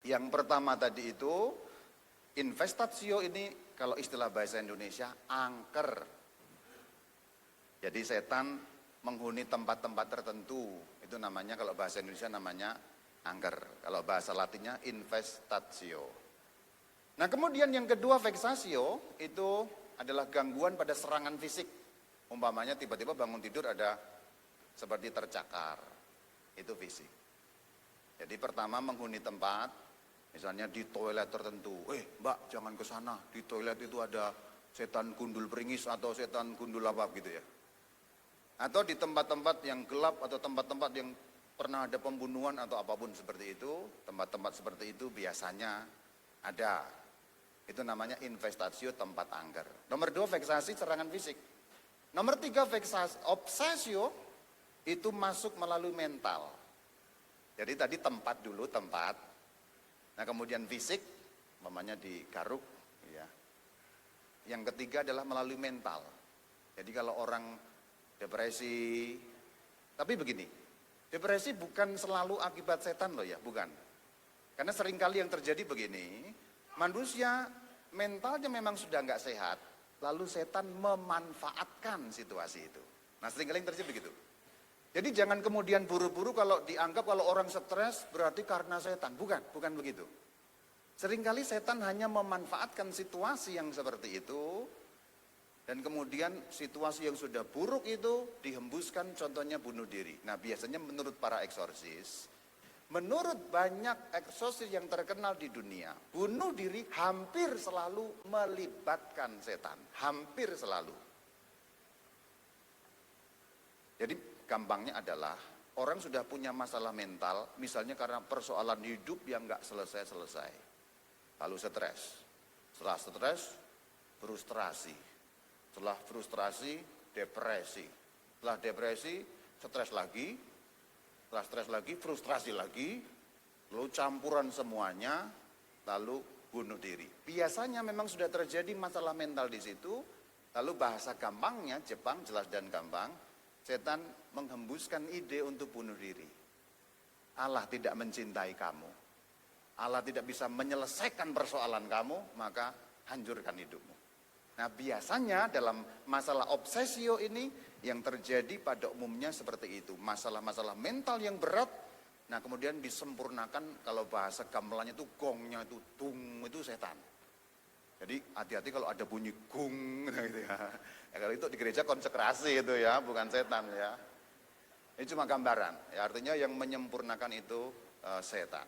Yang pertama tadi itu, investatio ini kalau istilah bahasa Indonesia, angker. Jadi setan menghuni tempat-tempat tertentu, itu namanya kalau bahasa Indonesia namanya angker. Kalau bahasa Latinnya investatio. Nah kemudian yang kedua vexatio, itu adalah gangguan pada serangan fisik. Umpamanya tiba-tiba bangun tidur ada seperti tercakar, itu fisik. Jadi pertama menghuni tempat, misalnya di toilet tertentu, mbak jangan ke sana, di toilet itu ada setan gundul peringis atau setan gundul apa gitu ya. Atau di tempat-tempat yang gelap atau tempat-tempat yang pernah ada pembunuhan atau apapun seperti itu, tempat-tempat seperti itu biasanya ada. Itu namanya investatio tempat angker. Nomor 2 vexasi serangan fisik. Nomor 3 vexasi obsesio itu masuk melalui mental. Jadi tadi tempat dulu, tempat. Nah kemudian fisik, namanya digaruk. Ya. Yang ketiga adalah melalui mental. Jadi kalau orang depresi, tapi begini, depresi bukan selalu akibat setan loh ya, bukan. Karena seringkali yang terjadi begini, manusia mentalnya memang sudah nggak sehat, lalu setan memanfaatkan situasi itu. Nah seringkali yang terjadi begitu. Jadi jangan kemudian buru-buru kalau dianggap kalau orang stres berarti karena setan, bukan begitu. Seringkali setan hanya memanfaatkan situasi yang seperti itu, dan kemudian situasi yang sudah buruk itu dihembuskan, contohnya bunuh diri. Nah biasanya menurut para eksorsis, menurut banyak eksorsis yang terkenal di dunia, bunuh diri hampir selalu melibatkan setan, hampir selalu. Jadi gampangnya adalah orang sudah punya masalah mental, misalnya karena persoalan hidup yang nggak selesai-selesai, lalu stres. Setelah stres, frustrasi. Setelah frustrasi, depresi. Setelah depresi, stres lagi. Setelah stres lagi, frustrasi lagi. Lalu campuran semuanya, lalu bunuh diri. Biasanya memang sudah terjadi masalah mental di situ. Lalu bahasa gampangnya, Jepang jelas dan gampang, setan menghembuskan ide untuk bunuh diri. Allah tidak mencintai kamu. Allah tidak bisa menyelesaikan persoalan kamu, maka hancurkan hidupmu. Nah biasanya dalam masalah obsesio ini yang terjadi pada umumnya seperti itu. Masalah-masalah mental yang berat, nah kemudian disempurnakan kalau bahasa gamelannya itu gongnya itu tung, itu setan. Jadi hati-hati kalau ada bunyi gung gitu ya. Ya kalau itu di gereja konsekrasi itu ya, bukan setan ya. Ini cuma gambaran, ya artinya yang menyempurnakan itu setan.